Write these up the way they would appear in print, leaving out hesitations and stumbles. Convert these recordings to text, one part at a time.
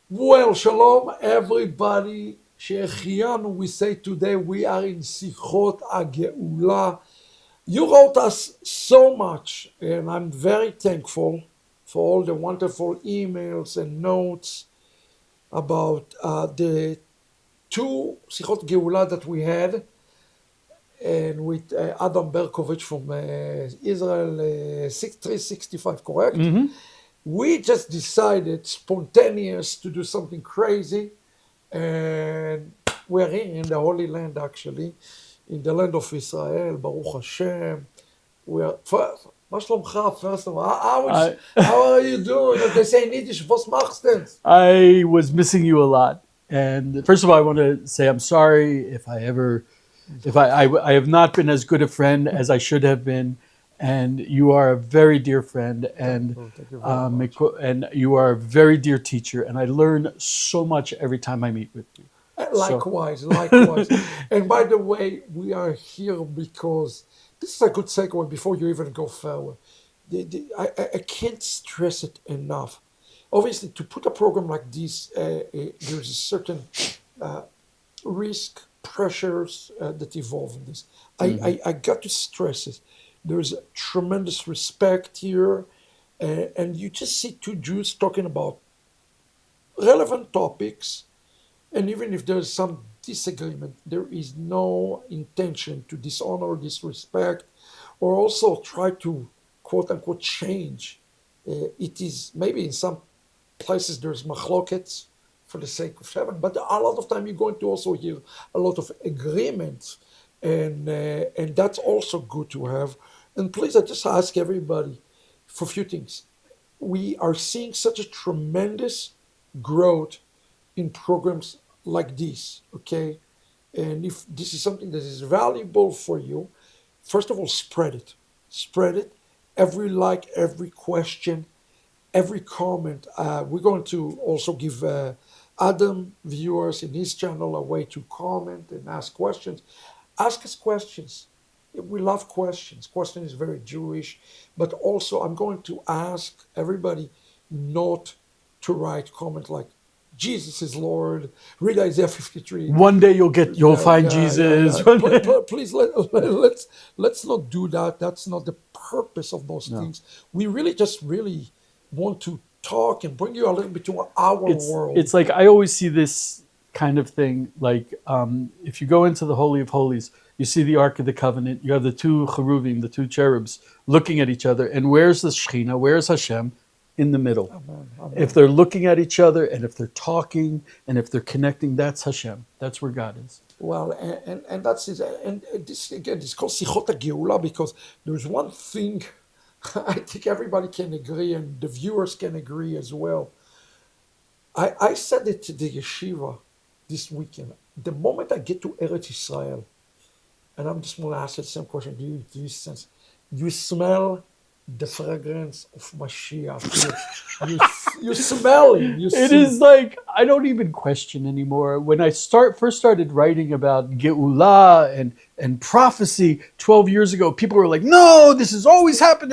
Well, shalom, everybody. Shechianu, we say today we are in Sichot HaGeulah. You wrote us so much, and I'm very thankful for all the wonderful emails and notes about the two Sichot Geulah that we had, and with Adam Berkovich from Israel 365, correct? Mm-hmm. We just decided spontaneous to do something crazy, and we're in the Holy Land, actually, in the land of Israel, Baruch Hashem. We're first. מה שלומך, first of all? I How are you doing? As they say in Yiddish, was machst du? I was missing you a lot. And first of all, I want to say I'm sorry if I have not been as good a friend as I should have been. And you are a very dear friend, and Thank you very much. and you are a very dear teacher. And I learn so much every time I meet with you. So, Likewise, likewise. And by the way, we are here because this is a good segue before you even go further. I can't stress it enough. Obviously, to put a program like this, there's a certain uh, risk, pressures that evolve in this. mhm. I got to stress it. There's tremendous respect here, and you just see two Jews talking about relevant topics, and even if there's some disagreement, there is no intention to dishonor, disrespect, or also try to quote unquote change. It is maybe in some places there's machlokets for the sake of heaven, but a lot of time you're going to also hear a lot of agreements, and that's also good to have. And please, I just ask everybody for a few things. We are seeing such a tremendous growth in programs like this, okay? And if this is something that is valuable for you, first of all, spread it. Spread it. Every like, every question, every comment. We're going to also give Adam viewers in his channel a way to comment and ask questions. Ask us questions. We love questions. Question is very Jewish, but also I'm going to ask everybody not to write comment like Jesus is Lord, read Isaiah 53. One day you'll Yeah, find yeah, yeah, Jesus. yeah. Please let's not do that. That's not the purpose of those No. things. We really want to talk and bring you a little bit to our It's world. like I always see this kind of thing. Like if you go into the Holy of Holies, you see the Ark of the Covenant. You have the two cheruvim, the two cherubs, looking at each other. And where's the Shekhinah? Where's Hashem? In the middle. Amen, If amen. they're looking at each other, and if they're talking, and if they're connecting, that's Hashem. That's where God is. Well, and that's it. And this again, it's called Sichot HaGeulah because there's one thing I think everybody can agree, and the viewers can agree as well. I said it to the yeshiva this weekend. The moment I get to Eretz Israel, and I'm just going to ask you the same question: do you sense? You smell the fragrance of Mashiach. You smell him. You It see. is like I don't even question anymore. When I first started writing about Geulah and prophecy 12 years ago, people were like, "No, this has always happened."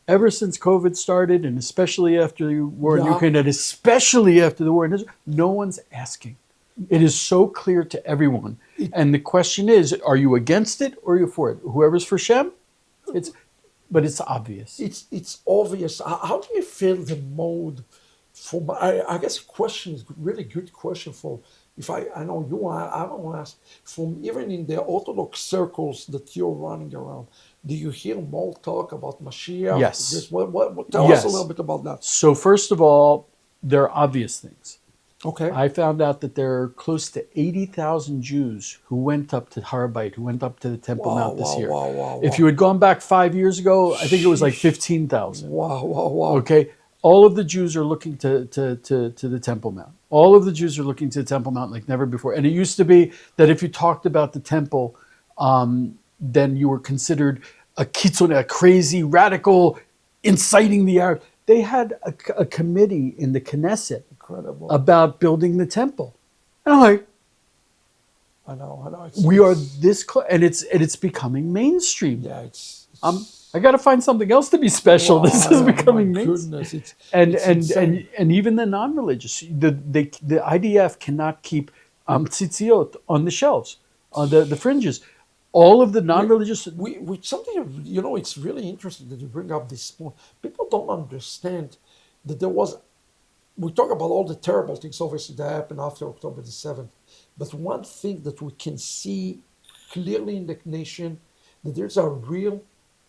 Ever since COVID started, and especially after the war in Yeah. Ukraine, and especially after the war in Israel, no one's asking. It is so clear to everyone. It, And the question is, are you against it or are you for it? Whoever's for Shem, it's but it's obvious. it's obvious. How do you feel the mode for? I guess the question is really good question for. If I know you, I don't want to ask from even in the Orthodox circles that you're running around. Do you hear more talk about Mashiach? Yes. Just tell us a little Yes. bit about that. So first of all, there are obvious things. Okay. I found out that there are close to 80,000 Jews who went up to Harabait, who went up to the Temple Wow! Mount this Wow! year. Wow! Wow! If Wow! you had gone back 5 years ago, I think it was like Sheesh. 15,000. Wow! Wow! Wow! Okay. All of the Jews are looking to the Temple Mount. All of the Jews are looking to the Temple Mount like never before. And it used to be that if you talked about the temple, then you were considered a kitzon, a crazy, radical, inciting the Arabs. They had a committee in the Knesset Incredible. about building the temple. And I'm like, I know. we are this close, and it's becoming mainstream. Yeah. Um, I got to find something else to be special. This is becoming my mainstream. goodness, And it's and insane. and even the non-religious, the IDF cannot keep tzitziot on the shelves, on the fringes. All of the We, non-religious. we something, you know, it's really interesting that you bring up this point. People don't understand that there was. We talk about all the terrible things obviously that happened after October the 7th, but one thing that we can see clearly in the nation that there's a real,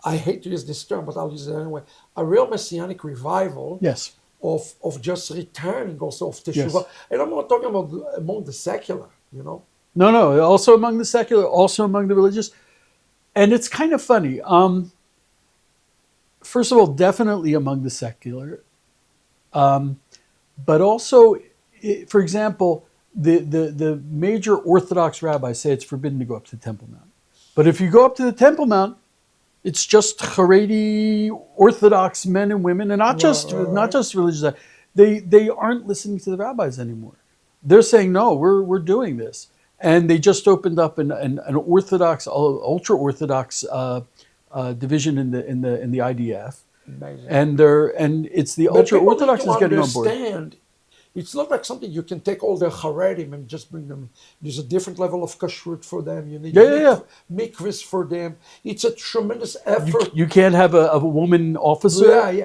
I hate to use this term, but I'll use it anyway, a real messianic revival Yes, of just returning also of yes. teshuvah. And I'm not talking about among the secular, you know. No. Also among the secular, also among the religious, and it's kind of funny. First of all, definitely among the secular, but also, for example, the major Orthodox rabbis say it's forbidden to go up to the Temple Mount. But if you go up to the Temple Mount, it's just Haredi Orthodox men and women, and not Right. just religious. They aren't listening to the rabbis anymore. They're saying no, we're doing this, and they just opened up an Orthodox, ultra Orthodox division in the IDF, Amazing. and it's the But ultra people need Orthodox to is getting on board. understand it's not like something you can take all the Haredim and just bring them. There's a different level of kashrut for them. You need Yeah. mikvahs for them. It's a tremendous effort. You can't have a woman officer. Yeah.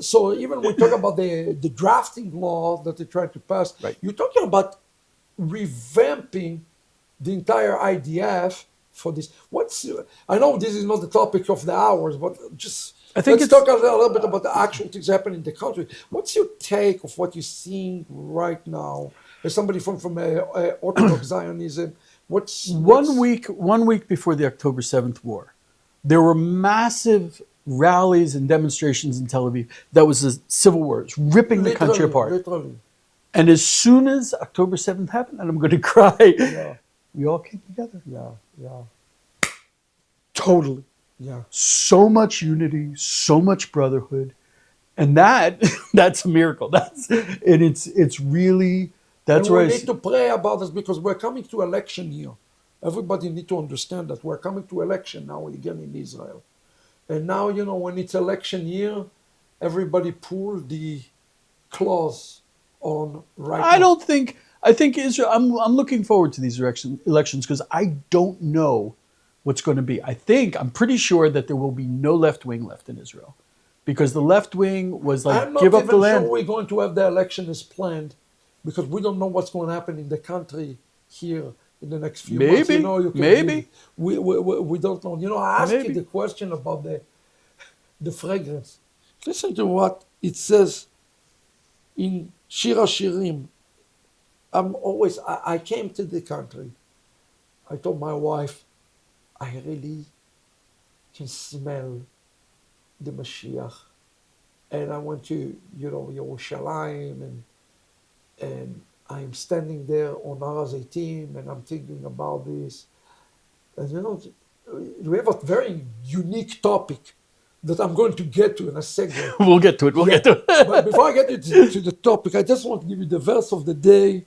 So even when we talk about the drafting law that they're trying to pass, Right. you're talking about revamping the entire IDF for this. I know this is not the topic of the hours, but just I think let's it's talk a little bit about the actual things happening in the country. What's your take of what you're seeing right now as somebody from Orthodox Zionism? What's 1 week before the October 7th war. There were massive rallies and demonstrations in Tel Aviv. That was a civil war. It was ripping the country apart. Literally, And as soon as October 7th happened, and I'm going to cry, yeah, we all came together. yeah. Totally. Yeah. So much unity, so much brotherhood. And that's a miracle. It's really, that's And we where need to pray about this because we're coming to election year. Everybody need to understand that we're coming to election now again in Israel. And now, you know, when it's election year, everybody pull the clause on right I now. don't think, I think Israel, I'm looking forward to these elections because I don't know what's going to be. I'm pretty sure that there will be no left wing left in Israel because the left wing was like, I'm not give up the even sure land. we're going to have the election as planned because we don't know what's going to happen in the country here in the next few months. You Maybe, know, you can maybe, we don't know. You know, I asked you maybe. the question about the fragrance. Listen to what it says in Shir HaShirim. I came to the country. I told my wife, I really can smell the Mashiach. And I went to, you know, Yerushalayim and I'm standing there on Har HaZeitim and I'm thinking about this. And you know, we have a very unique topic that I'm going to get to in a segue. We'll get to it. We'll get to it. But before I get to the topic, I just want to give you the verse of the day.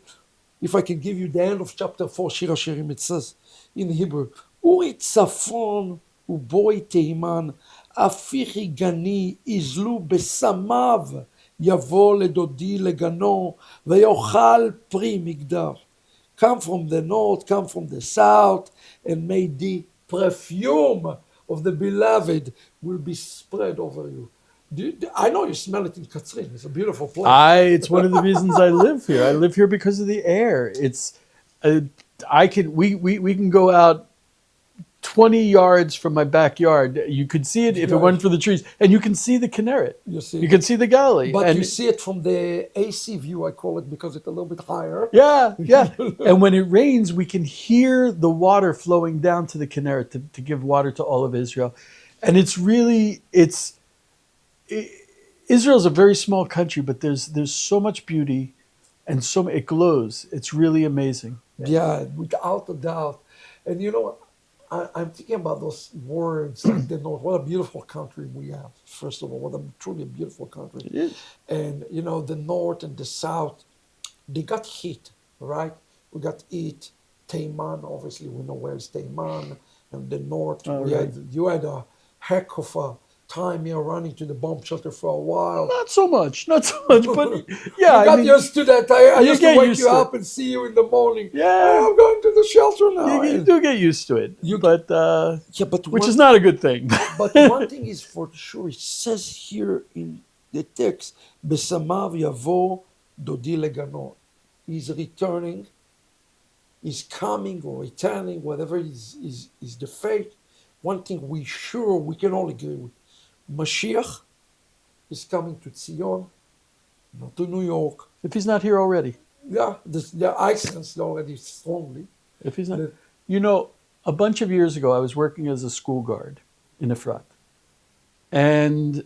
If I can give you the end of chapter 4, Shir HaShirim, it says in Hebrew, Uri tzafon uboi teiman, afichi gani izlu besamav, yavo ledodi legano, veyochal pri migdar. Come from the north, come from the south, and may the perfume of the beloved will be spread over you. I know you smell it in Katzrin. It's a beautiful place. It's one of the reasons I live here. I live here because of the air. We can go out 20 yards from my backyard. You could see it if it weren't for the trees, and you can see the Kinneret. You can see the Galilee. But you see it from the AC view, I call it, because it's a little bit higher. Yeah. And when it rains, we can hear the water flowing down to the Kinneret to give water to all of Israel. And Israel's a very small country, but there's so much beauty, and it glows. It's really amazing. Yeah, without a doubt. And you know, I'm thinking about those words like the North. What a beautiful country we have. First of all, what a truly beautiful country. It is. And you know, the North and the South, they got heat, right? We got heat. Teiman, obviously, we know where's Teiman, and the North. You had a heck of time here running to the bomb shelter for a while. Not so much, but yeah, You I got mean, used to that. I you used to get wake used you to up it. and see you in the morning. Hey, Yeah, I'm going to the shelter now. you And do get used to it, you, but yeah, but which is one, not a good thing. but one thing is for sure. It says here in the text, "Besamav yavo dodi legano." He's returning. He's coming or returning. Whatever is the fate. One thing we can all agree with: Mashiach is coming to Zion, not to New York. If he's not here already, Yeah, I sense already strongly. if he's not, That, you know, a bunch of years ago, I was working as a school guard in Efrat, and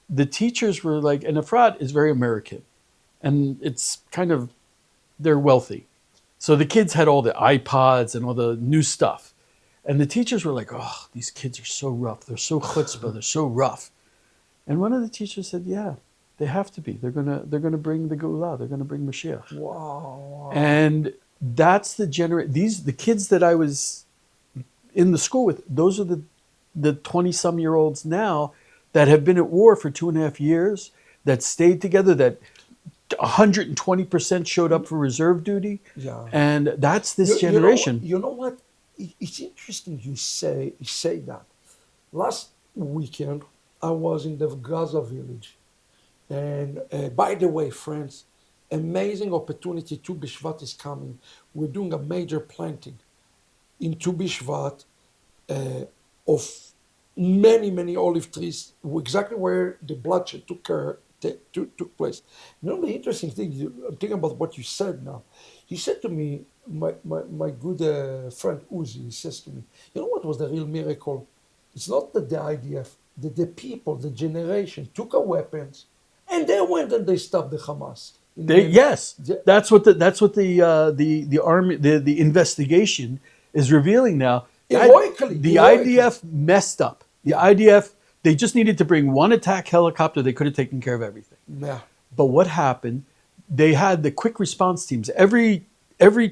the teachers were like, and Efrat is very American, and it's kind of they're wealthy, so the kids had all the iPods and all the new stuff, and the teachers were like, "Oh, these kids are so rough. They're so chutzpah. They're so rough." And one of the teachers said, "Yeah, they have to be. They're gonna bring the Geulah. They're gonna bring Mashiach." wow. And that's the kids that I was in the school with. Those are the 20-some-year-olds now that have been at war for 2.5 years, that stayed together, that 120% showed up for reserve duty, Yeah. and that's this You know, generation. you know what? It's interesting you say that. Last weekend, I was in the Gaza village. And by the way, friends, amazing opportunity. Tu B'Shvat is coming. We're doing a major planting in Tu B'Shvat of many, many olive trees, exactly where the bloodshed took place. You know, the interesting thing, I'm thinking about what you said now. He said to me, my good friend Uzi, he says to me, you know what was the real miracle? It's not that the IDF, the people, the generation took our weapons and they went and they stopped the Hamas. Yes, The- that's what the army the investigation is revealing now. The heroically. IDF messed up. The Yeah, IDF, they just needed to bring one attack helicopter. They could have taken care of everything. yeah. But what happened? They had the quick response teams. Every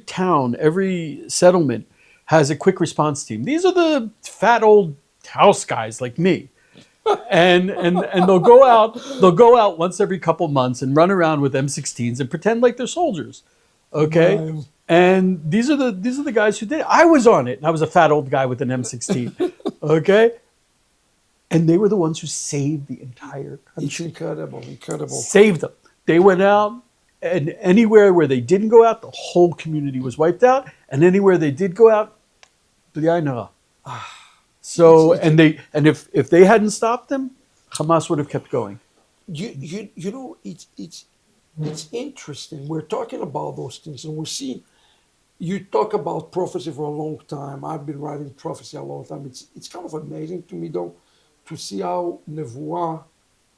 town, every settlement has a quick response team. These are the fat old house guys like me. And they'll go out once every couple months and run around with M16s and pretend like they're soldiers. Okay? Man. And these are the guys who did it. I was on it, and I was a fat old guy with an M16. Okay? And they were the ones who saved the entire It's country. incredible. Saved them. They went out, and anywhere where they didn't go out, the whole community was wiped out. And anywhere they did go out, b'li nara. So if they hadn't stopped them, Hamas would have kept going. You know, it's interesting. We're talking about those things, and we see you talk about prophecy for a long time. I've been writing prophecy a long time. It's kind of amazing to me though to see how nevuah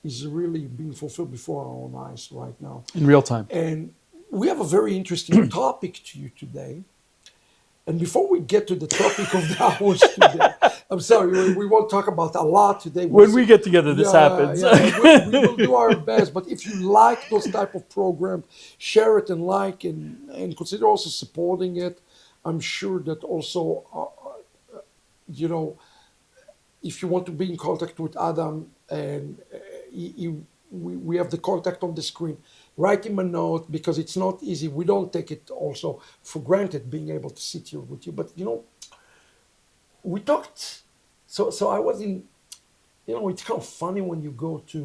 is really being fulfilled before our own eyes right now. In real time. And we have a very interesting topic to you today. And before we get to the topic of the hours today, I'm sorry, we won't talk about a lot today. When we get together, this happens. We will do our best. But if you like those type of programs, share it and like and consider also supporting it. I'm sure that also, you know, if you want to be in contact with Adam, and we have the contact on the screen, write him a note because it's not easy. We don't take it also for granted being able to sit here with you. But you know, we talked. So I was in. You know, it's kind of funny when you go to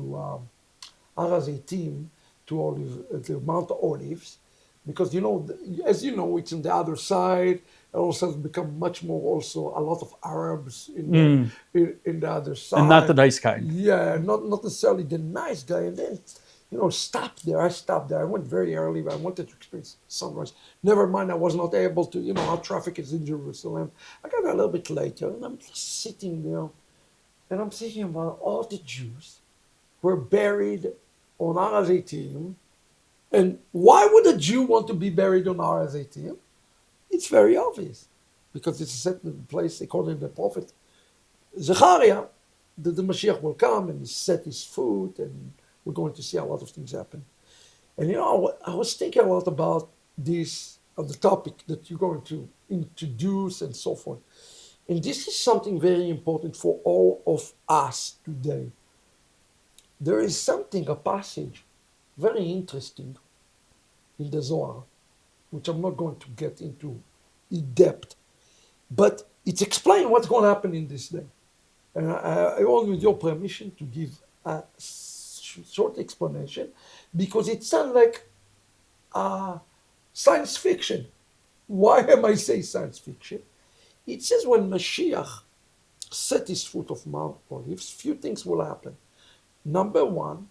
Har-Hazeitim, to Mount Olives, because you know, as you know, it's on the other side. It also has become much more also a lot of Arabs in the other side. And not the nice kind. Yeah, not necessarily the nice guy. And then, you know, I stopped there. I went very early. I wanted to experience sunrise. Never mind, I was not able to, you know, how traffic is in Jerusalem. I got a little bit later, and I'm just sitting there, and I'm thinking about all the Jews who were buried on Har-Hazeitim. And why would a Jew want to be buried on Har-Hazeitim? It's very obvious, because it's a certain place, they call him the prophet Zechariah, that the Mashiach will come and set his foot, and we're going to see a lot of things happen. And you know, I was thinking a lot about this, of the topic that you're going to introduce and so forth. And this is something very important for all of us today. there is something, a passage, very interesting in the Zohar, which I'm not going to get into in depth, but it's explained what's going to happen in this day. And I want, with your permission, to give a short explanation, because it sounds like science fiction. Why am I saying science fiction? It says when Mashiach set his foot of Mount Olives, few things will happen. Number one,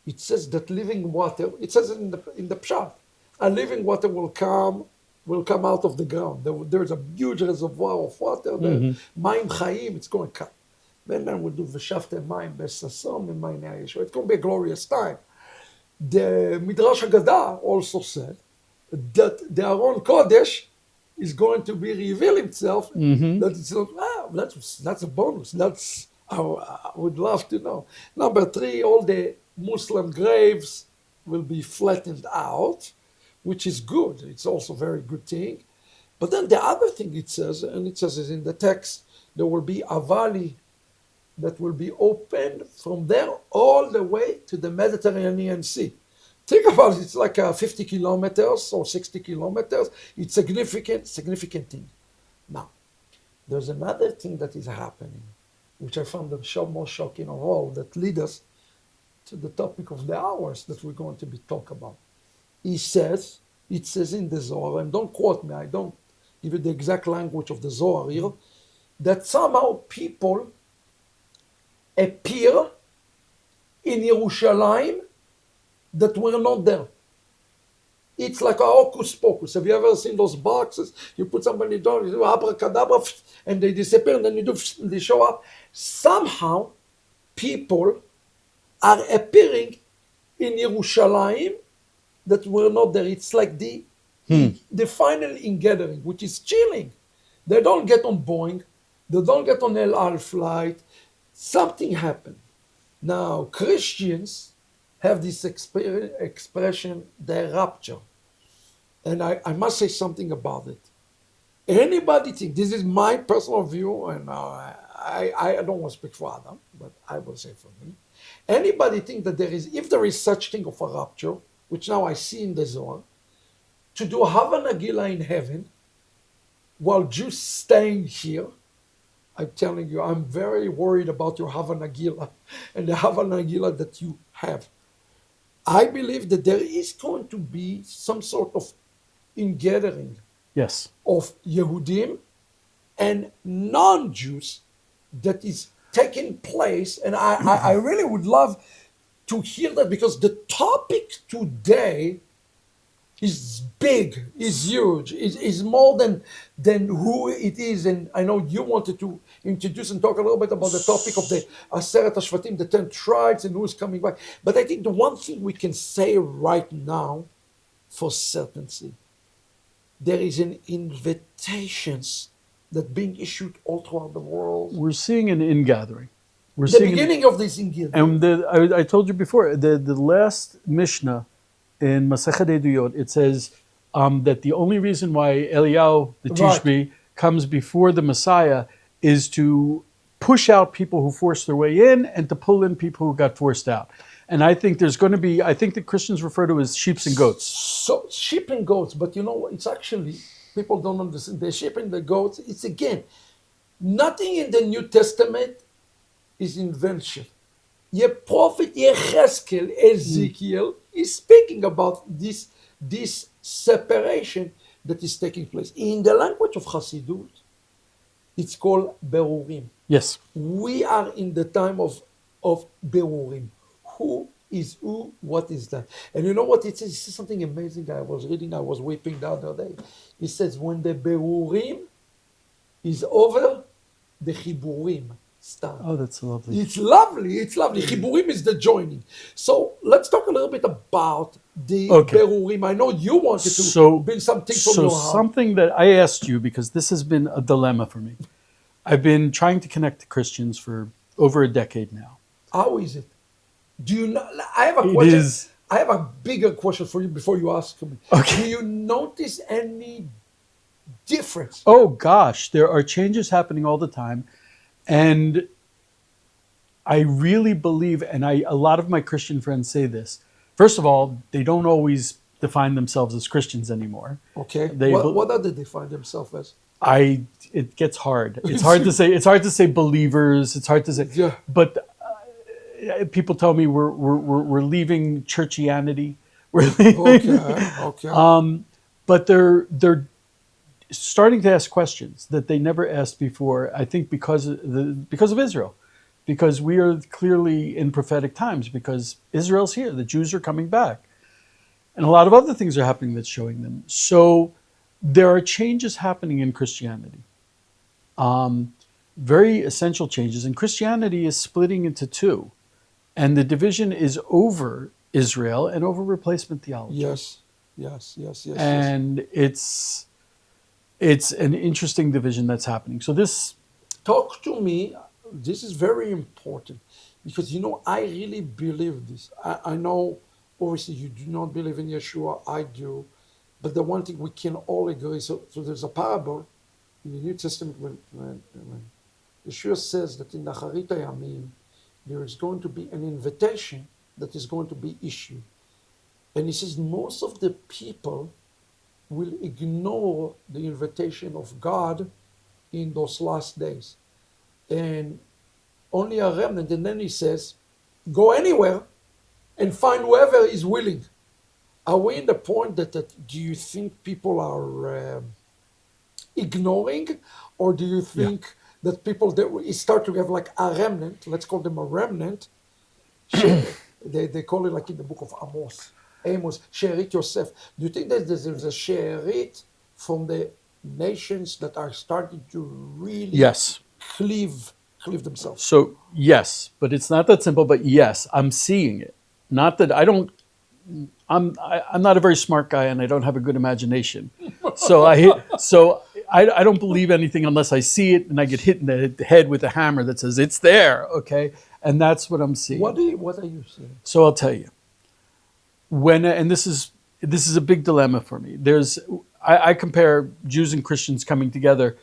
it says that living water, it says in the Pshat, a living water will come out of the ground. There's a huge reservoir of water there. Mayim Chayim, it's going to come. Then we'll do V'shavte Mayim Besasom and Mayim Yeshua. It's going to be a glorious time. The Midrash Haggadah also said that the Aron Kodesh is going to be reveal himself. That it's not, that's a bonus. That's I would love to know. Number three, all the Muslim graves will be flattened out, which is good. It's also a very good thing. But then the other thing it says, and it says is in the text, there will be a valley that will be opened from there all the way to the Mediterranean Sea. Think about it, it's like 50 kilometers or 60 kilometers. It's significant thing. Now, there's another thing that is happening, which I found the most shocking of all, that lead us to the topic of the hours that we're going to be talking about. It says in the Zohar, and don't quote me, I don't give you the exact language of the Zohar here, that somehow people appear in Yerushalayim that were not there. It's like a hocus pocus. Have you ever seen those boxes? You put somebody down, you do abracadabra, and they disappear, and then you do, they show up. Somehow, people are appearing in Yerushalayim that were not there. It's like the final ingathering, which is chilling. They don't get on Boeing. They don't get on El Al flight. Something happened. Now, Christians have this expression, the rapture. And I must say something about it. Anybody think, this is my personal view, and I don't want to speak for Adam, but I will say for me. Anybody think that if there is such thing of a rapture, which now I see in the Zohar, to do HaGeulah in heaven, while Jews staying here, I'm telling you, I'm very worried about your HaGeulah and the HaGeulah that you have. I believe that there is going to be some sort of ingathering of Yehudim and non-Jews that is taking place. And I really would love to hear that, because the topic today is big, is huge, is more than who it is. And I know you wanted to introduce and talk a little bit about the topic of the Aseret HaShvatim, the 10 tribes, and who's coming back. But I think the one thing we can say right now for certainty, there is an invitations that being issued all throughout the world. We're seeing an ingathering. The beginning of this ingathering. And I told you before, the last Mishnah in Masechet Eduyot, it says that the only reason why Eliyahu, the Tishbi, comes before the Messiah is to push out people who forced their way in and to pull in people who got forced out. And I think there's going to be, I think that Christians refer to as sheep and goats. So sheep and goats, but you know what? It's actually, people don't understand. The sheep and the goats, it's again, nothing in the New Testament is invention. Your prophet Yecheskel, Ezekiel, is speaking about this separation that is taking place. In the language of Hasidut, it's called Berurim. Yes. We are in the time of Berurim. Who is who? What is that? And you know what it says? This is something amazing I was reading. I was weeping the other day. It says, when the Berurim is over, the Chiburim start. Oh, that's lovely. It's lovely. It's lovely. Chiburim is the joining. So let's talk a little bit about the Berurim. I know you wanted to build something from your heart. So something that I asked you, because this has been a dilemma for me. I've been trying to connect to Christians for over a decade now. How is it? Do you know? I have a question. I have a bigger question for you before you ask me. Okay. Do you notice any difference? Oh gosh, there are changes happening all the time. And I really believe, and a lot of my Christian friends say this. First of all, they don't always define themselves as Christians anymore. Okay. They, What do they define themselves as? it gets hard. It's hard to say. It's hard to say believers. It's hard to say. Yeah. But people tell me we're leaving churchianity. We're leaving. Okay. But they're starting to ask questions that they never asked before. I think because of Israel, because we are clearly in prophetic times. Because Israel's here, the Jews are coming back, and a lot of other things are happening that's showing them. So there are changes happening in Christianity, very essential changes, and Christianity is splitting into two, and the division is over Israel and over replacement theology. Yes. And it's an interesting division that's happening. So this, Talk to me. This is very important because I really believe this. I know, obviously, you do not believe in Yeshua. I do, but the one thing we can all agree. So there's a parable in the New Testament when Yeshua says that in the Acharit Hayamim there is going to be an invitation that is going to be issued, and he says most of the people will ignore the invitation of God in those last days. And only a remnant. And then he says, go anywhere and find whoever is willing. Are we in the point that do you think people are ignoring? Or do you think that people that start to have like a remnant, let's call them a remnant, they call it like in the book of Amos, She'erit Yosef. Do you think that there's a She'erit from the nations that are starting to really yes. cleave themselves? So yes, but it's not that simple. But yes, I'm seeing it. Not that I don't. I'm not a very smart guy, and I don't have a good imagination. So I don't believe anything unless I see it and I get hit in the head with a hammer that says it's there. Okay, and that's what I'm seeing. What are you seeing? So I'll tell you. And this is a big dilemma for me. I compare Jews and Christians coming together,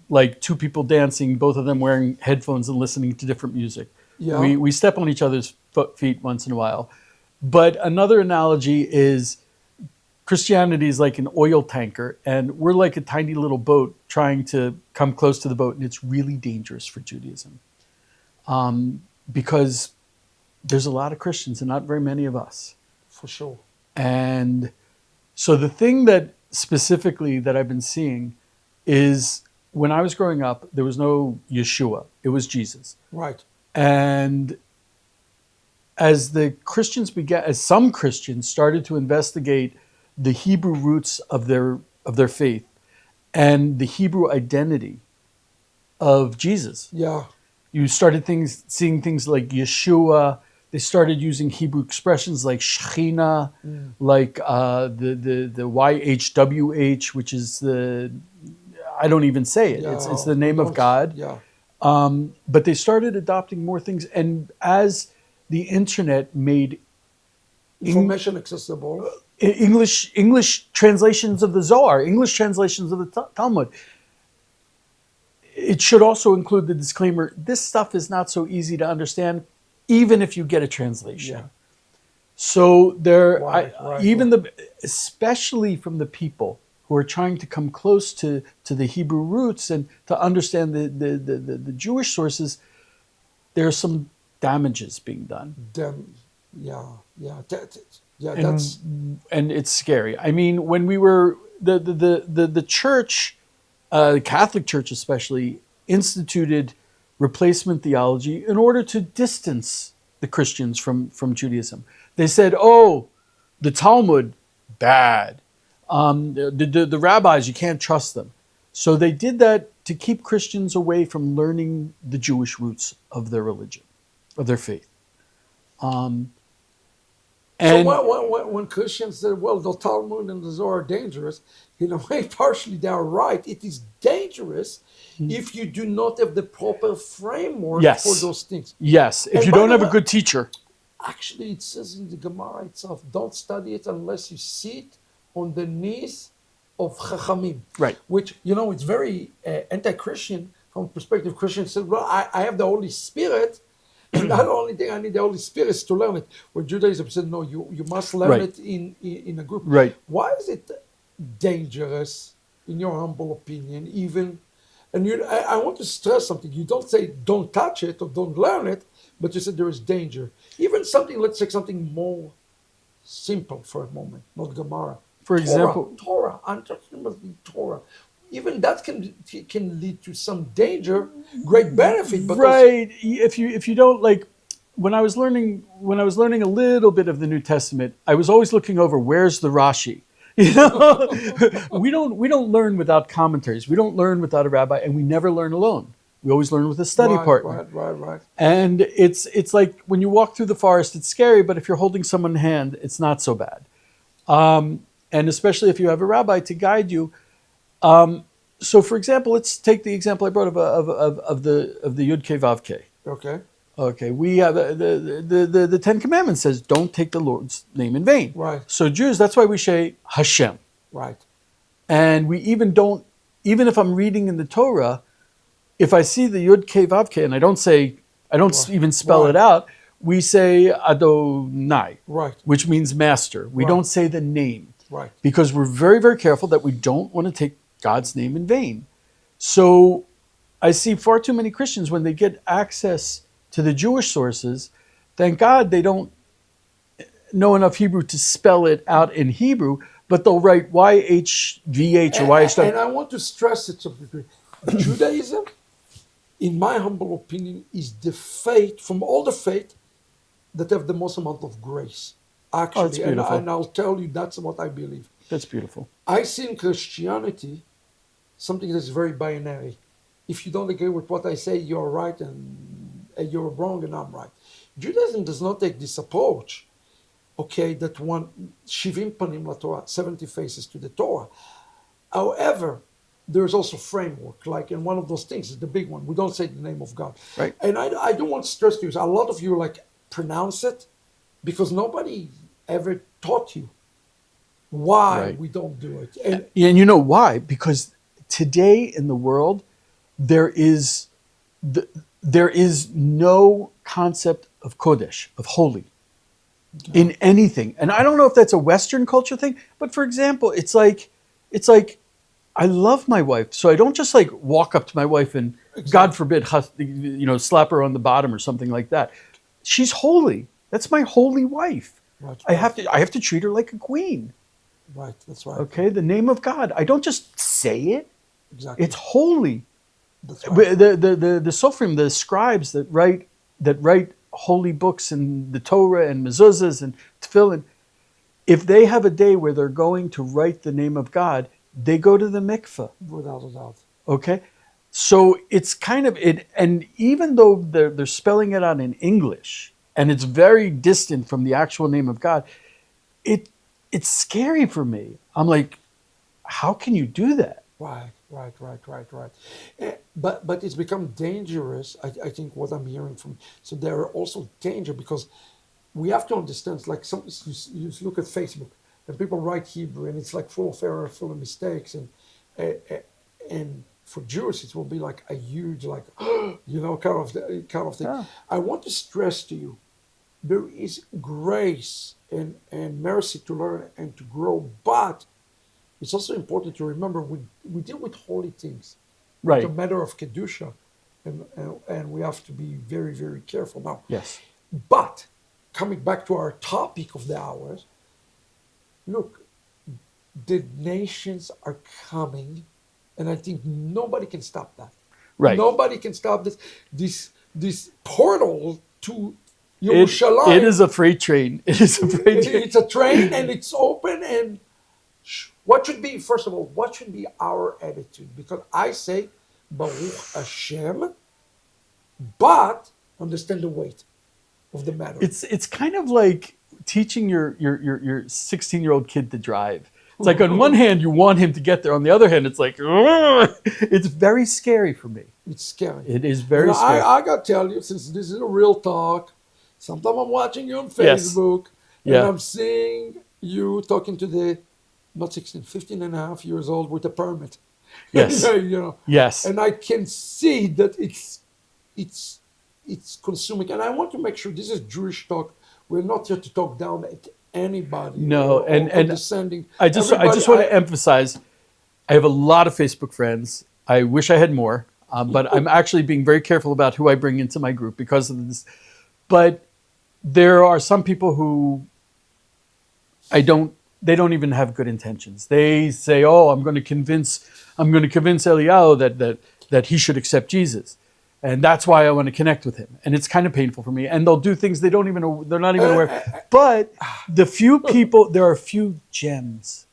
like two people dancing, both of them wearing headphones and listening to different music. Yeah. We step on each other's feet once in a while. But another analogy is Christianity is like an oil tanker, and we're like a tiny little boat trying to come close to the boat, and it's really dangerous for Judaism because there's a lot of Christians and not very many of us. For sure. And so the thing that specifically that I've been seeing is when I was growing up, there was no Yeshua. It was Jesus. Right. And as some Christians started to investigate the Hebrew roots of their faith and the Hebrew identity of Jesus. Yeah. You started seeing things like Yeshua. They started using Hebrew expressions like Shechina, like the YHWH, which is I don't even say it. Yeah. It's the name of God. Yeah. But they started adopting more things. And as the internet made Information accessible. English translations of the Zohar, English translations of the Talmud, it should also include the disclaimer, this stuff is not so easy to understand, even if you get a translation. Yeah. So Right. Especially from the people who are trying to come close to the Hebrew roots and to understand the Jewish sources, there are some damages being done. And it's scary. I mean, when we were the church, the Catholic Church especially, instituted replacement theology in order to distance the Christians from Judaism. They said, "Oh, the Talmud, bad. The rabbis, you can't trust them." So they did that to keep Christians away from learning the Jewish roots of their religion, of their faith. So when Christians say, well, the Talmud and the Zohar are dangerous, in a way, partially they are right. It is dangerous if you do not have the proper framework for those things. Yes, if you don't have a good teacher. Actually, it says in the Gemara itself, don't study it unless you see it on the knees of Chachamim. Right. Which, it's very anti-Christian from perspective Christian said, well, I have the Holy Spirit, and that's the only thing I need the Holy Spirit is to learn it. Where Judaism said, no, you must learn Right. it in a group. Right. Why is it dangerous, in your humble opinion, even? And I want to stress something. You don't say don't touch it or don't learn it, but you said there is danger. Even something, let's take something more simple for a moment, not Gemara. For example, Torah. I'm talking about the Torah. Even that can lead to some danger, great benefit. But right. If you don't like, when I was learning a little bit of the New Testament, I was always looking over where's the Rashi. You know, we don't learn without commentaries. We don't learn without a rabbi, and we never learn alone. We always learn with a study partner. Right. And it's like when you walk through the forest, it's scary, but if you're holding someone's hand, it's not so bad. And especially if you have a rabbi to guide you. So, for example, let's take the example I brought of the Yud Kei Vav Kei. Okay. We have the Ten Commandments says don't take the Lord's name in vain. Right. So Jews, that's why we say Hashem. Right. And we even don't, even if I'm reading in the Torah, if I see the Yud Kei Vav Kei and I don't even spell it out, we say Adonai, right, which means master. We don't say the name, right, because we're very, very careful that we don't want to take God's name in vain. So I see far too many Christians when they get access to the Jewish sources, thank God they don't know enough Hebrew to spell it out in Hebrew, but they'll write YHVH or YHW. And I want to stress it to degree. Judaism, in my humble opinion, is the faith, from all the faith, that have the most amount of grace. Actually, that's beautiful. And I'll tell you, that's what I believe. That's beautiful. I see in Christianity something that's very binary. If you don't agree with what I say, you're right and you're wrong and I'm right. Judaism does not take this approach, okay, that one, Shivim Panim LaTorah, 70 faces to the Torah. However, there's also framework, like, and one of those things is the big one. We don't say the name of God. Right. And I do want to stress to you, a lot of you like pronounce it because nobody ever taught you why we don't do it. And you know why? Because today in the world, there is no concept of Kodesh, of holy, in anything. And I don't know if that's a Western culture thing, but for example, it's like I love my wife, so I don't just like walk up to my wife and God forbid, slap her on the bottom or something like that. She's holy. That's my holy wife. Right. I have to treat her like a queen. Right, that's right. Okay, the name of God. I don't just say it. Exactly. It's holy. That's right. The Sofrim, the scribes that write holy books and the Torah and mezuzahs and tefillin, if they have a day where they're going to write the name of God, they go to the mikveh. Without a doubt. Okay, so it's kind of it, and even though they're spelling it out in English and it's very distant from the actual name of God, it's scary for me. I'm like, how can you do that? Right. But it's become dangerous, I think, what I'm hearing from. So there are also danger because we have to understand, it's like you look at Facebook and people write Hebrew and it's like full of error, full of mistakes. And for Jews, it will be like a huge, like, kind of thing. Yeah. I want to stress to you, there is grace and mercy to learn and to grow, but it's also important to remember we deal with holy things. Right. It's a matter of Kedusha, and we have to be very, very careful now. Yes. But coming back to our topic of the hours, look, the nations are coming, and I think nobody can stop that. Right. Nobody can stop this portal to Yerushalayim. It is a freight train. It is a freight train. It's a train, and it's open, and what should be, first of all, what should be our attitude? Because I say, Baruch Hashem, but understand the weight of the matter. It's kind of like teaching your 16-year-old kid to drive. It's like on one hand, you want him to get there. On the other hand, it's like, it's very scary for me. It's scary. It is very scary. I got to tell you, since this is a real talk, sometimes I'm watching you on Facebook, and I'm seeing you talking to the, not 16, 15 and a half years old with a permit. Yes. You know, Yes. and I can see that it's consuming. And I want to make sure this is Jewish talk. We're not here to talk down at anybody No, or and condescending. I Everybody, just want to emphasize, I have a lot of Facebook friends. I wish I had more, but I'm actually being very careful about who I bring into my group because of this. But there are some people who they don't even have good intentions. They say, "Oh, I'm going to convince Eliyahu that he should accept Jesus." And that's why I want to connect with him. And it's kind of painful for me. And they'll do things they're not even aware. But there are a few gems.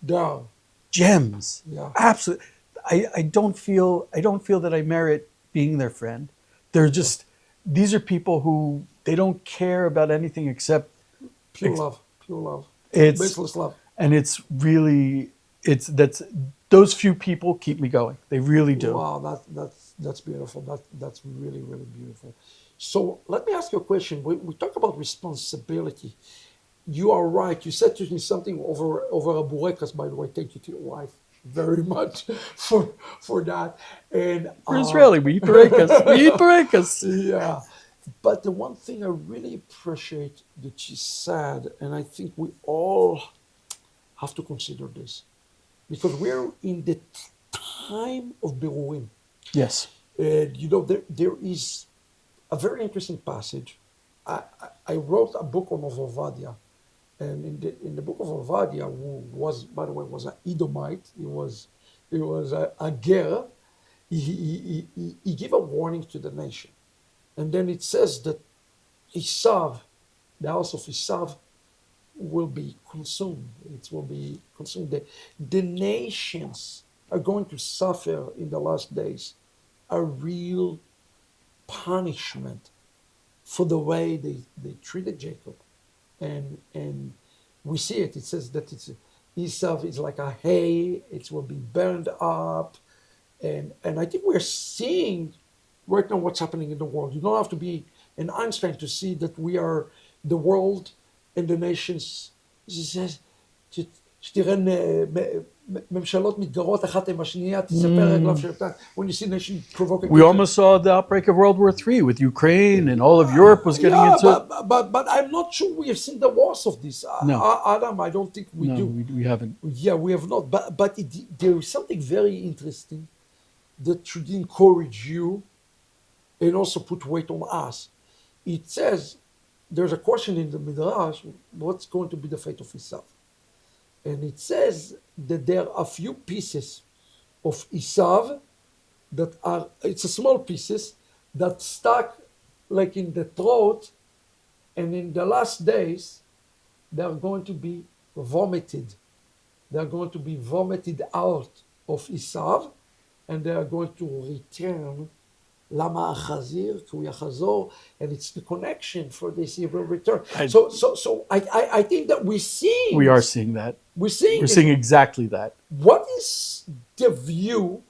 down. Gems. Yeah. Absolutely. I don't feel that I merit being their friend. These are people who they don't care about anything except Pure love, it's baseless love. and it's really that's those few people keep me going. They really do. Wow, that's beautiful. That's really really beautiful. So let me ask you a question. We talk about responsibility. You are right. You said to me something over a burekas. By the way, thank you to your wife very much for that. And We're Israeli. We eat berekas. We eat berekas. yeah, but the one thing I really appreciate that she said, and I think we all have to consider this, because we're in the time of Beruim. Yes. And you know, there is a very interesting passage. I wrote a book on Ovadia, and in the book of Ovadia, who was, by the way, was an Edomite. He was a ger. He gave a warning to the nation, and then it says that Esau, the house of Esau, will be consumed. It will be consumed. The nations are going to suffer in the last days a real punishment for the way they treated Jacob. And we see it. It says that Esau is like a hay, it will be burned up. And I think we're seeing right now what's happening in the world. You don't have to be an Einstein to see that we are the world and the nations. She says, שתראה ממשלות מתגרות אחת עם השנייה, תספר רגליו של אותן. When you see nation provoking. We almost saw the outbreak of World War III with Ukraine, and all of Europe was getting into it. But I'm not sure we have seen the worst of this. No. Adam, I don't think we do. We haven't. Yeah, we have not. But there is something very interesting that should encourage you and also put weight on us. It says, there's a question in the Midrash, what's going to be the fate of Esau? And it says that there are a few pieces of Esau that are, it's a small pieces, that stuck like in the throat, and in the last days, they are going to be vomited. They are going to be vomited out of Esau, and they are going to return. Lama achazir כי הוא יחזור, and it's the connection for this he will return. So I think that We are seeing that. We're seeing Exactly that. What is the view?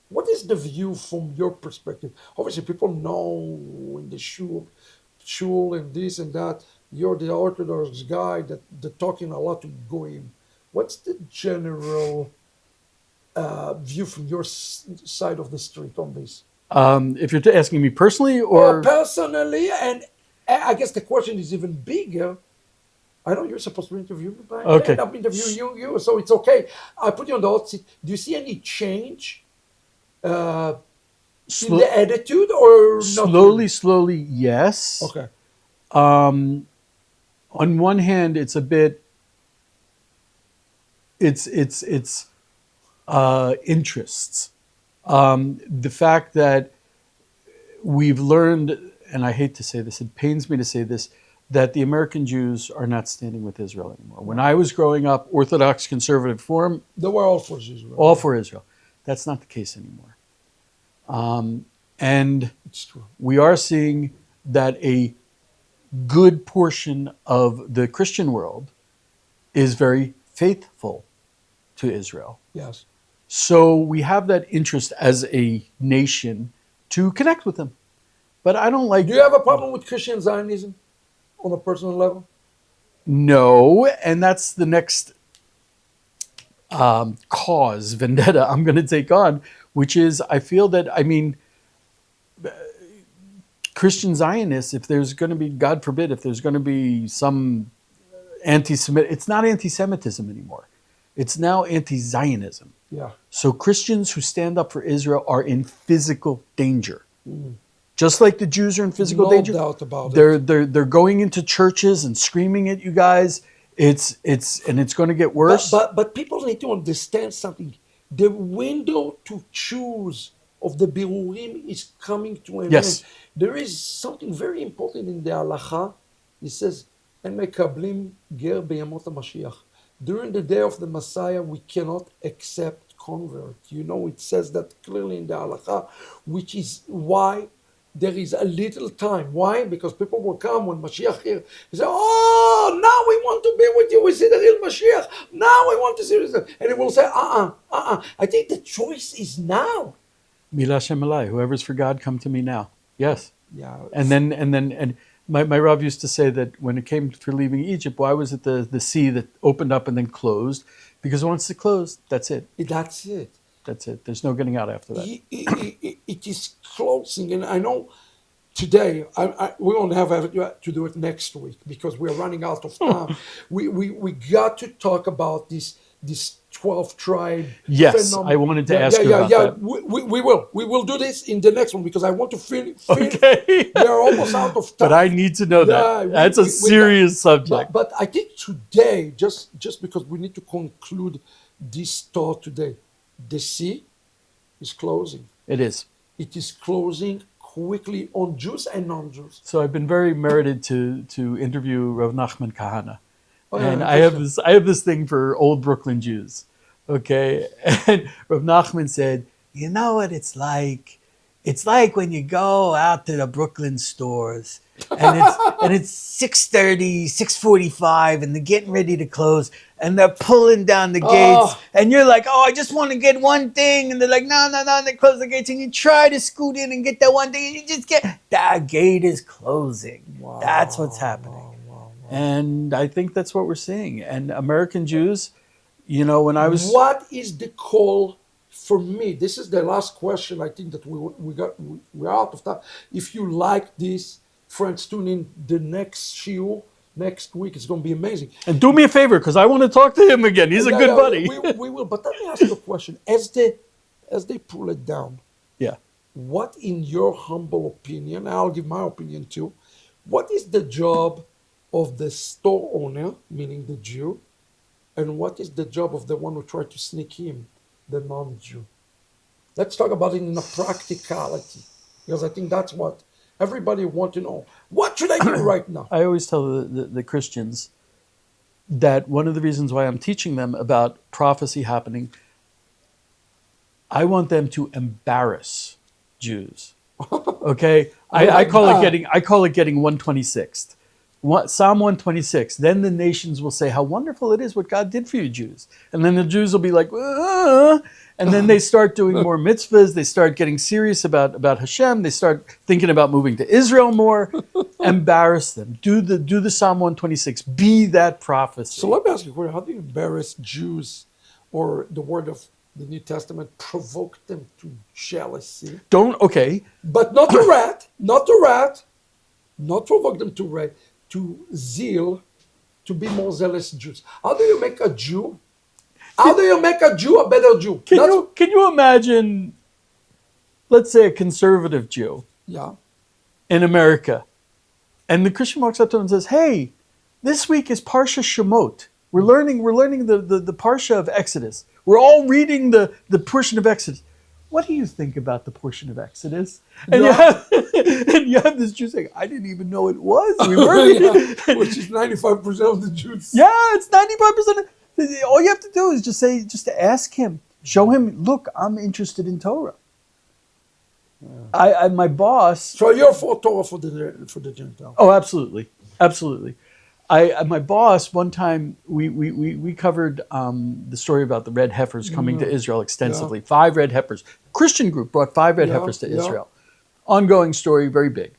What is the view from your perspective? Obviously, people know in the shul and this and that. You're the Orthodox guy that talking a lot to goyim. What's the general view from your side of the street on this? If you're asking me personally, or personally, and I guess the question is even bigger. I know you're supposed to interview me, but Okay. I'm interviewing you, so it's okay. I put you on the hot seat. Do you see any change in the attitude, or not? slowly, yes. Okay. On one hand, it's a bit. It's interests. The fact that we've learned, and I hate to say this, it pains me to say this, that the American Jews are not standing with Israel anymore. When I was growing up, Orthodox Conservative Forum, they were all for Israel. All for Israel. That's not the case anymore. And it's true. We are seeing that a good portion of the Christian world is very faithful to Israel. Yes. So we have that interest as a nation to connect with them. But I don't like... Do you have a problem with Christian Zionism on a personal level? No, and that's the next cause, vendetta I'm going to take on, which is I feel that, Christian Zionists, if there's going to be, God forbid, if there's going to be some anti-Semitic, it's not anti-Semitism anymore. It's now anti-Zionism. Yeah. So Christians who stand up for Israel are in physical danger. Just like the Jews are in physical danger. No doubt about it. They're going into churches and screaming at you guys. It's going to get worse. But people need to understand something. The window to choose of the birurim is coming to an Yes. end. There is something very important in the halacha. It says, "En mekablim ger beyamot HaMashiach." During the day of the Messiah, we cannot accept convert. It says that clearly in the halacha, which is why there is a little time. Why? Because people will come when Mashiach here. They say, "Oh, now we want to be with you. We see the real Mashiach. Now we want to see this." And it will say, I think the choice is now. Mila Shem Alai, whoever's for God, come to me now. Yes. Yeah. And my Rav used to say that when it came for leaving Egypt, why was it the sea that opened up and then closed? Because once it closed, that's it. That's it. That's it. There's no getting out after that. It is closing, and I know today we won't have to do it next week because we're running out of time. we got to talk about this 12 tribe. Yes, phenomenon. I wanted to ask you about that. We will do this in the next one because I want to finish. Okay. We are almost out of time. But I need to know that. That's a serious subject. But I think today, just because we need to conclude this thought today, the sea is closing. It is. It is closing quickly on Jews and non-Jews. So I've been very merited to interview Rav Nachman Kahana. And yeah, I have this thing for old Brooklyn Jews. Okay. And Rav Nachman said, you know what it's like? It's like when you go out to the Brooklyn stores and it's 6:30, 6:45 and they're getting ready to close and they're pulling down the gates and you're like, oh, I just want to get one thing. And they're like, no, and they close the gates and you try to scoot in and get that one thing and you just get, that gate is closing. Wow. That's what's happening. Wow. And I think that's what we're seeing. And American Jews, when I was... What is the call for me? This is the last question. I think that we're out of time. If you like this, friends, tune in the next shiur next week. It's going to be amazing. And do me a favor, because I want to talk to him again. He's a good buddy. We will. But let me ask you a question. As they pull it down, yeah. What, in your humble opinion, I'll give my opinion too, what is the job of the store owner, meaning the Jew, and what is the job of the one who tried to sneak in, the non-Jew? Let's talk about it in a practicality, because I think that's what everybody wants to know. What should I do right now? I always tell the Christians that one of the reasons why I'm teaching them about prophecy happening, I want them to embarrass Jews. Okay? I call it getting 126th. Psalm 126. Then the nations will say how wonderful it is what God did for you Jews. And then the Jews will be like, and then they start doing more mitzvahs. They start getting serious about Hashem. They start thinking about moving to Israel more. Embarrass them. Do the Psalm 126. Be that prophecy. So let me ask you, how do you embarrass Jews, or the word of the New Testament, provoke them to jealousy? But not to wrath, not provoke them to zeal, to be more zealous Jews. How do you make a Jew? How do you make a Jew a better Jew? Can you imagine, let's say, a conservative Jew in America, and the Christian walks up to him and says, hey, this week is Parsha Shemot. We're learning the Parsha of Exodus. We're all reading the portion of Exodus. What do you think about the portion of Exodus? And you have this Jew saying, I didn't even know it was. We were which is 95% of the Jews. Yeah, it's 95%. All you have to do is just to ask him, show him, look, I'm interested in Torah. Yeah. My boss. So you're for Torah for the Gentile? Oh, absolutely. My boss, one time we covered the story about the red heifers coming to Israel extensively. 5 red heifers. Christian group brought 5 red heifers to Israel. Ongoing story, very big.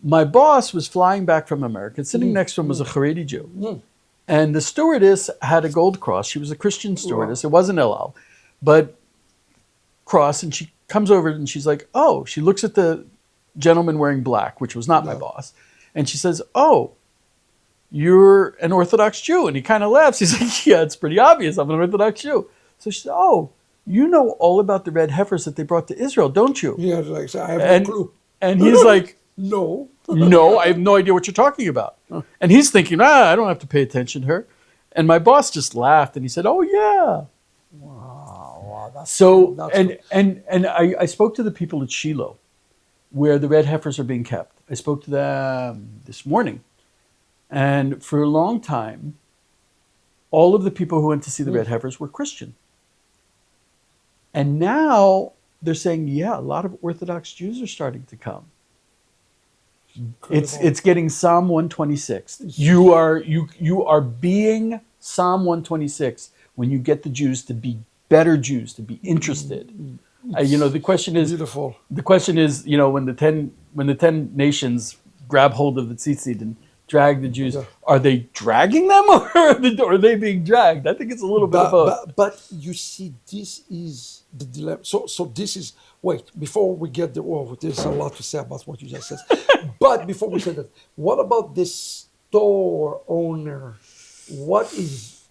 My boss was flying back from America. Sitting next to him was a Haredi Jew. And the stewardess had a gold cross. She was a Christian stewardess. It wasn't El, but cross. And she comes over and she's like, oh, she looks at the gentleman wearing black, which was not my boss. And she says, oh, you're an Orthodox Jew. And he kind of laughs. He's like, yeah, it's pretty obvious. I'm an Orthodox Jew. So she said, oh, you know all about the red heifers that they brought to Israel, don't you? Yeah, like I have no clue. And he's like, No. no, I have no idea what you're talking about. And he's thinking, I don't have to pay attention to her. And my boss just laughed and he said, oh, yeah. Wow, that's So, that's and I spoke to the people at Shiloh, where the red heifers are being kept. I spoke to them this morning. And for a long time, all of the people who went to see the red heifers were Christian. And now they're saying, yeah, a lot of Orthodox Jews are starting to come. It's getting Psalm 126. You are being Psalm 126 when you get the Jews to be better Jews, to be interested. The question is beautiful. The question is, when the 10 nations grab hold of the tzitzit and drag the Jews, are they dragging them or are they being dragged? I think it's a little bit of both. But you see, this is the dilemma. So this is, wait, before we get there's a lot to say about what you just said. But before we say that, what about this store owner? What is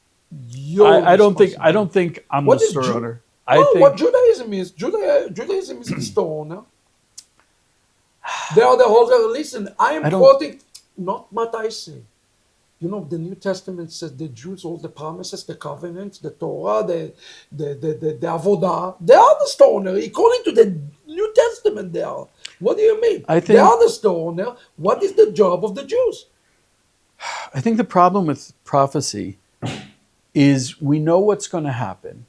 your I don't think I'm what the is store owner. what Judaism is. Judaism is the store owner. They are the holder. Listen, I am quoting not what I say. The New Testament says the Jews, all the promises, the covenants, the Torah, the Avodah, they are the store owner. According to the New Testament, they are. What do you mean? They are the store owner. What is the job of the Jews? I think the problem with prophecy is we know what's going to happen.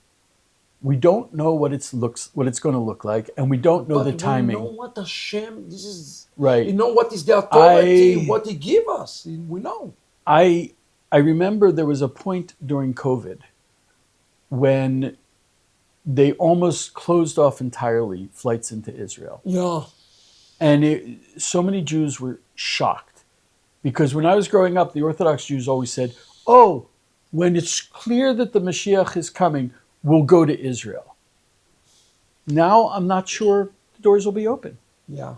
We don't know what it's going to look like, and we don't know the timing. We know what Hashem, this is right. You know what is the authority, what He give us. We know. I remember there was a point during COVID when they almost closed off entirely flights into Israel. Yeah. And so many Jews were shocked because when I was growing up, the Orthodox Jews always said, oh, when it's clear that the Mashiach is coming, we'll go to Israel. Now I'm not sure the doors will be open. Yeah.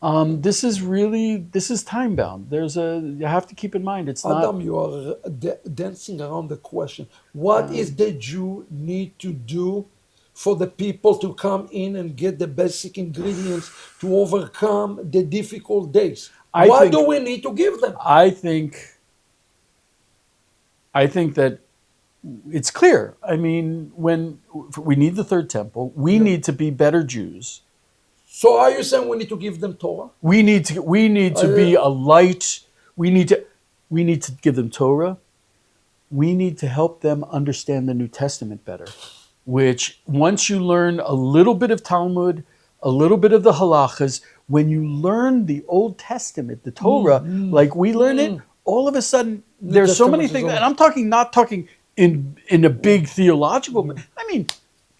This is time bound. You have to keep in mind, it's not. Adam, you are dancing around the question. What is the Jew need to do for the people to come in and get the basic ingredients to overcome the difficult days? What do we need to give them? I think that it's clear. I mean, when we need the third temple, we need to be better Jews. So are you saying we need to give them Torah? We need to be a light. We need to give them Torah. We need to help them understand the New Testament better. Which once you learn a little bit of Talmud, a little bit of the halachas, when you learn the Old Testament, the Torah, like we learn it, all of a sudden there's so many things. And I'm not talking in a big theological. I mean,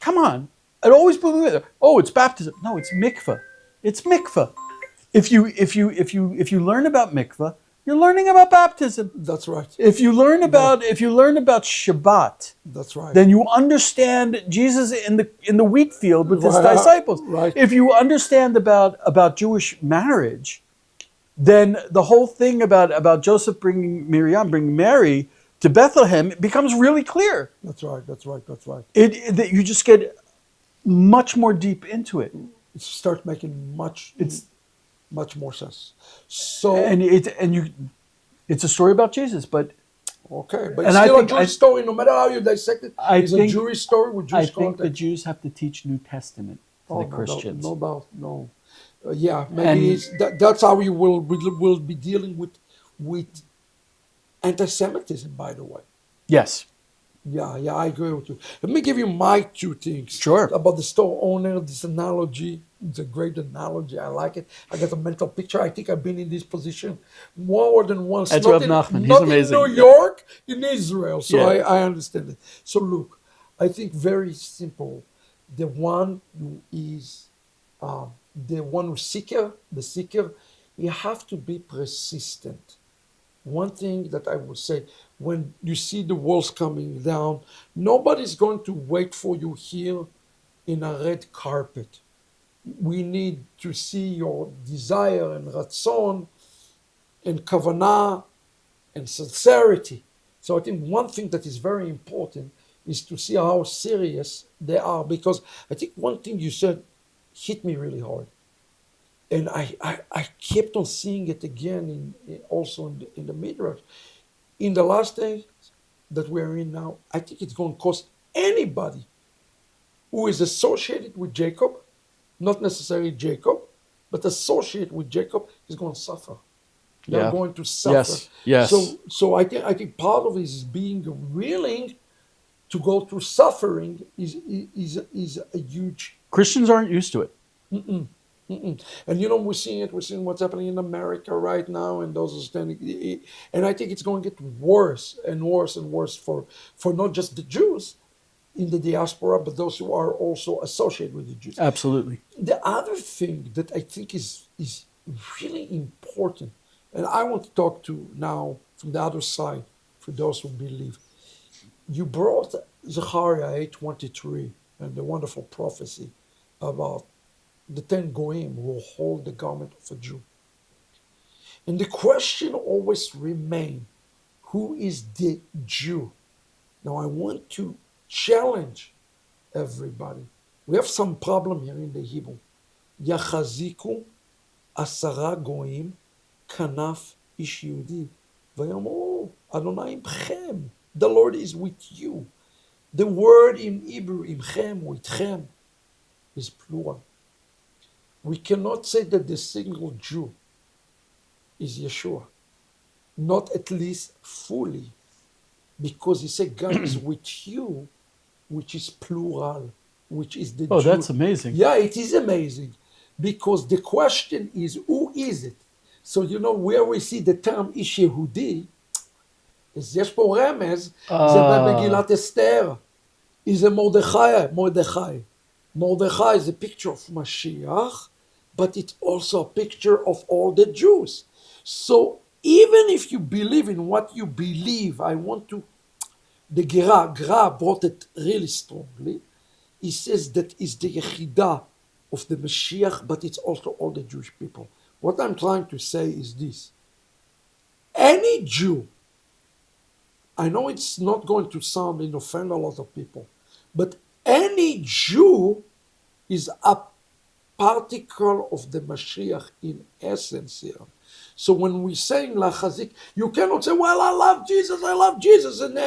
come on. It always blew me away. Oh, it's baptism. No, it's mikvah. It's mikvah. If you learn about mikvah, you're learning about baptism. That's right. If you learn about Shabbat, that's right. Then you understand Jesus in the wheat field with his disciples. Right. If you understand about Jewish marriage, then the whole thing about Joseph bringing Mary to Bethlehem becomes really clear. That's right. You just get much more deep into it. It starts making much more sense. So it's a story about Jesus, but okay, but it's still a Jewish story. No matter how you dissect it, it's a Jewish story with Jewish context. I think the Jews have to teach New Testament to the Christians. No doubt, no. Maybe that's how we will be dealing with anti-Semitism. By the way. Yes. Yeah, I agree with you. Let me give you my two things. Sure. About the store owner, this analogy. It's a great analogy. I like it. I got a mental picture. I think I've been in this position more than once. That's Rav Nachman. He's not amazing. in New York, in Israel. So I understand it. So look, I think very simple. The one who is the one who's seeker, you have to be persistent. one thing that I would say, when you see the walls coming down, nobody's going to wait for you here in a red carpet. We need to see your desire and ratzon and kavanah and sincerity. So I think one thing that is very important is to see how serious they are, because I think one thing you said hit me really hard. And I kept on seeing it again also in the Midrash. In the last days that we're in now, I think it's going to cost anybody who is associated with Jacob, not necessarily Jacob, but associated with Jacob, is going to suffer. They're Yeah. going to suffer. Yes. So I think part of it is being willing to go through suffering is a huge. Christians aren't used to it. Mm-mm. And we're seeing what's happening in America right now, and those are standing. And I think it's going to get worse and worse and worse for not just the Jews in the diaspora, but those who are also associated with the Jews. Absolutely. The other thing that I think is really important, and I want to talk to now from the other side, for those who believe. You brought Zechariah 8:23 and the wonderful prophecy about the 10 goyim who will hold the garment of a Jew. And the question always remains, who is the Jew? Now I want to challenge everybody. We have some problem here in the Hebrew. Yachaziku asara goyim kanaf ish Yehudi vayamru Adonai imchem. The Lord is with you. The word in Hebrew, imchem or itchem, is plural. We cannot say that the single Jew is Yeshua, not at least fully, because he said God is with you, which is plural, which is the Oh, Jew. that's amazing. Yeah, it is amazing, because the question is, who is it? So where we see the term איש יהודי, אז יש פה רמז, זה במגילת אסתר, זה מרדכי. Mordechai is a picture of Mashiach, but it's also a picture of all the Jews. So even if you believe in what you believe, the Gra brought it really strongly. He says that is the Yechidah of the Mashiach, but it's also all the Jewish people. What I'm trying to say is this. Any Jew, I know it's not going to sound and offend a lot of people, but any Jew is a particle of the Mashiach in essence here. So when we say Lachazik, you cannot say, well, I love Jesus, and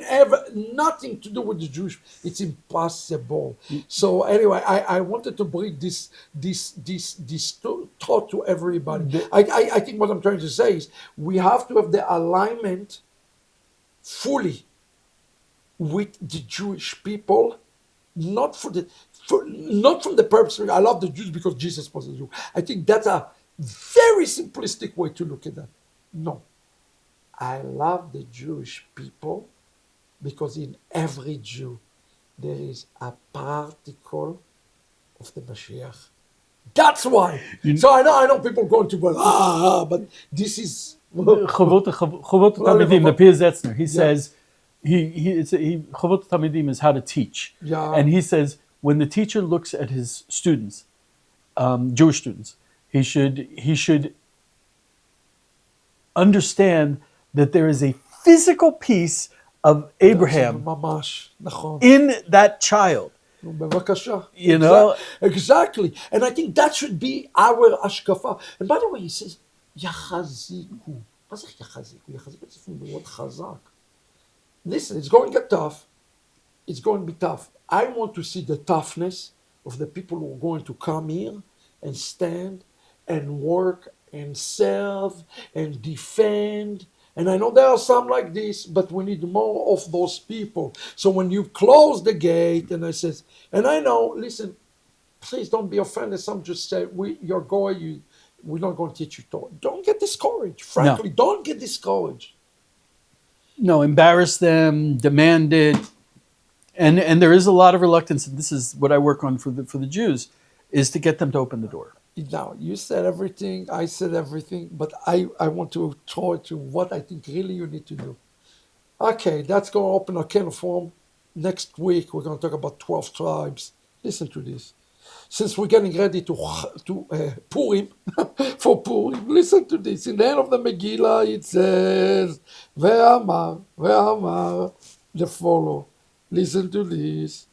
have nothing to do with the Jewish. It's impossible. So anyway, I wanted to bring this thought to everybody. I think what I'm trying to say is we have to have the alignment fully with the Jewish people, not from the purpose. I love the Jews because Jesus was a Jew. I think that's a very simplistic way to look at that. No, I love the Jewish people because in every Jew there is a particle of the Mashiach. That's why. So I know people going to go, but this is Chavot Talmidim, the Pir Zetzner, he says, Chavot Talmidim is how to teach. Yeah. And he says, when the teacher looks at his students, Jewish students, he should understand that there is a physical piece of Abraham in that child. Exactly. And I think that should be our ashkafa. And by the way, he says, Yachaziku. מה זה יחזיקו? יחזיקו זה מאוד חזק. Listen, it's going to get tough. It's going to be tough. I want to see the toughness of the people who are going to come here and stand and work and serve and defend. And I know there are some like this, but we need more of those people. So when you close the gate, and I know, listen, please don't be offended. Some just say, you're going, we're not going to teach you Torah. Don't get discouraged. Frankly, don't get discouraged. No, embarrass them, demand it. And there is a lot of reluctance, and this is what I work on for the Jews, is to get them to open the door. Now, you said everything, I said everything, but I want to throw to what I think really you need to do. Okay, that's going to open a can of worms. Next week, we're going to talk about 12 tribes. Listen to this. Since we're getting ready to Purim, for Purim, listen to this. In the end of the Megillah, it says, Ve'amar, the follow. Listen to this.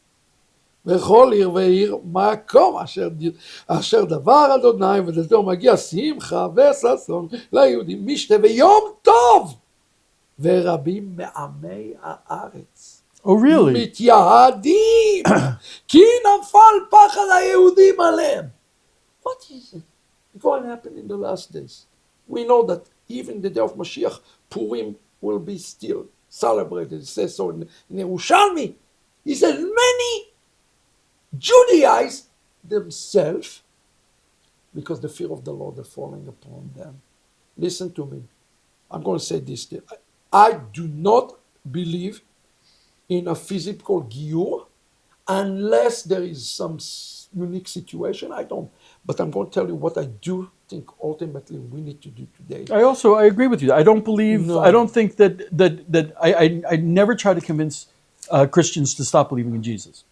וכל עיר ועיר מקום אשר דבר אדוני ודתו מגיע שמחה וששון ליהודים משתה ויום טוב ורבים מעמי הארץ. Oh, really? מתייהדים כי נפל פחד היהודים עליהם. What is it going to happen in the last days? We know that even the day of Mashiach, Purim will be still celebrated. It says so in Yerushalmi. He says many Judaize themselves because the fear of the Lord is falling upon them. Listen to me. I'm going to say this. I do not believe in a physical giyur unless there is some unique situation. I don't. But I'm going to tell you what I do think ultimately we need to do today. I agree with you. I don't believe. No. I don't think that I never try to convince Christians to stop believing in Jesus.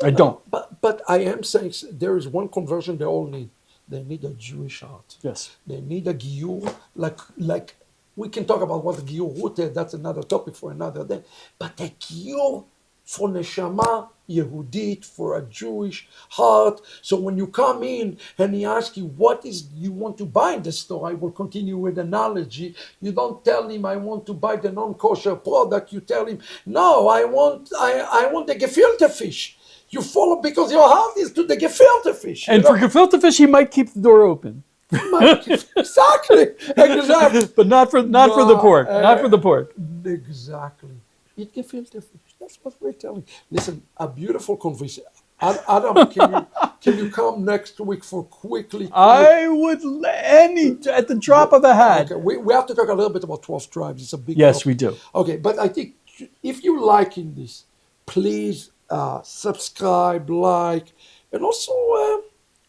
I don't. But I am saying there is one conversion they all need. They need a Jewish heart. Yes. They need a giyur, like we can talk about what the giyur rooted. That's another topic for another day. But a giyur for neshama Yehudit, for a Jewish heart. So when you come in and he asks you what is you want to buy in the store, I will continue with the analogy. You don't tell him I want to buy the non-kosher product. You tell him no, I want the gefilte fish. You follow because your heart is to the gefilte fish. And for gefilte fish, he might keep the door open. Exactly. But not for the pork. Not for the pork. Exactly. Eat gefilte fish. That's what we're telling. Listen, a beautiful conversation. Adam, can you come next week for quickly? I would at the drop of a hat. Okay, we have to talk a little bit about 12 tribes. It's a big Yes, topic. we do. Okay, but I think if you're liking this, please subscribe, like, and also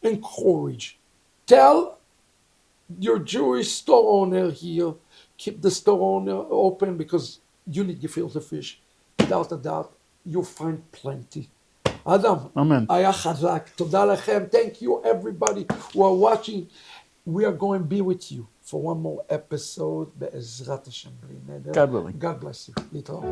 encourage. Tell your Jewish store owner here, keep the store owner open because you need gefilte fish. Without a doubt, you'll find plenty. Adam, Amen. היה חזק. תודה לכם. Thank you everybody who are watching. We are going to be with you for one more episode. בעזרת השם בלי נדר. God willing. God bless you. להתראות.